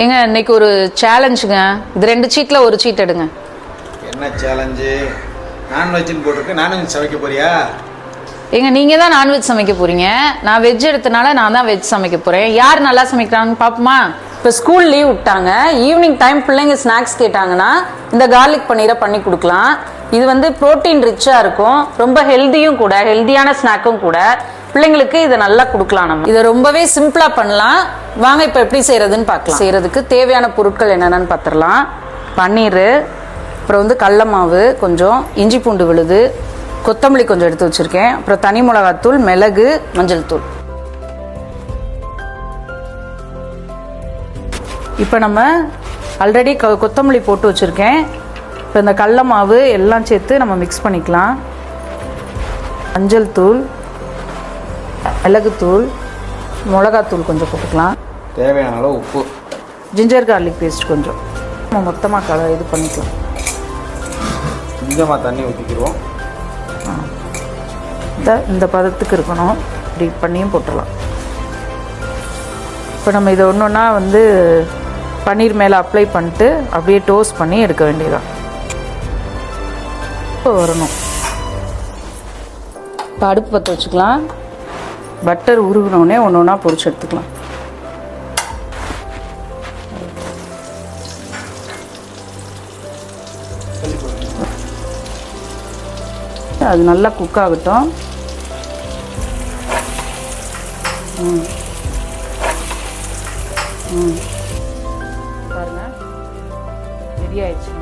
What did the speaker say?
ஏங்க இன்னைக்கு ஒரு சேலஞ்சுங்க. இது 2 சீட்ல ஒரு சீட் எடுங்க. என்ன சேலஞ்சு? நான்வெஜ்னு போட்டுருக்கு. நான்வெஜ் சமைக்க போறியா? ஏங்க நீங்க தான் நான்வெஜ் சமைக்க போறீங்க. நான் வெஜ் எடுத்தனால நான் தான் வெஜ் சமைக்க போறேன். யார் நல்லா சமைக்கிறாங்கன்னு பாப்போமா? இப்போ ஸ்கூல் லீவ் விட்டாங்க, ஈவினிங் டைம் பிள்ளைங்க ஸ்நாக்ஸ் கேட்டாங்கன்னா இந்த கார்லிக் பன்னீரை பண்ணி கொடுக்கலாம். இது வந்து புரோட்டீன் ரிச்சா இருக்கும், ரொம்ப ஹெல்தியும் கூட, ஹெல்தியான ஸ்நாக்கும் கூட. பிள்ளைங்களுக்கு இதை நல்லா கொடுக்கலாம். நம்ம இதை ரொம்பவே சிம்பிளா பண்ணலாம். வாங்க இப்போ எப்படி செய்யறதுன்னு பார்க்கலாம். செய்யறதுக்கு தேவையான பொருட்கள் என்னென்னு பார்த்துடலாம். பன்னீர், அப்புறம் வந்து கடல மாவு கொஞ்சம், இஞ்சி பூண்டு விழுது, கொத்தமல்லி கொஞ்சம் எடுத்து வச்சிருக்கேன், அப்புறம் தனி மிளகாத்தூள், மிளகு, மஞ்சள் தூள். இப்போ நம்ம ஆல்ரெடி கொத்தமல்லி போட்டு வச்சுருக்கேன். இப்போ இந்த கடல மாவு எல்லாம் சேர்த்து நம்ம மிக்ஸ் பண்ணிக்கலாம். மஞ்சள் தூள், மிளகுத்தூள், மிளகாத்தூள் கொஞ்சம் போட்டுக்கலாம். தேவையான அளவு உப்பு, ஜிஞ்சர் கார்லிக் பேஸ்ட் கொஞ்சம். நம்ம மொத்தமாக இது பண்ணிக்கலாம். கொஞ்சமாக தண்ணி ஊற்றிக்கிடுவோம். இந்த பதத்துக்கு இருக்கணும். இப்படி பண்ணியும் போட்டுடலாம். இப்போ நம்ம இதை ஒன்று ஒன்றா வந்து பன்னீர் மேலே அப்ளை பண்ணிட்டு அப்படியே டோஸ்ட் பண்ணி எடுக்க வேண்டியதான். இப்போ வரணும். இப்போ அடுப்பு பற்ற வச்சுக்கலாம். பட்டர் உருகினோடனே ஒன்று ஒன்றா பொரிச்சு எடுத்துக்கலாம். அது நல்லா குக் ஆகட்டும். பாருங்க, ரெடி ஆயிடுச்சு.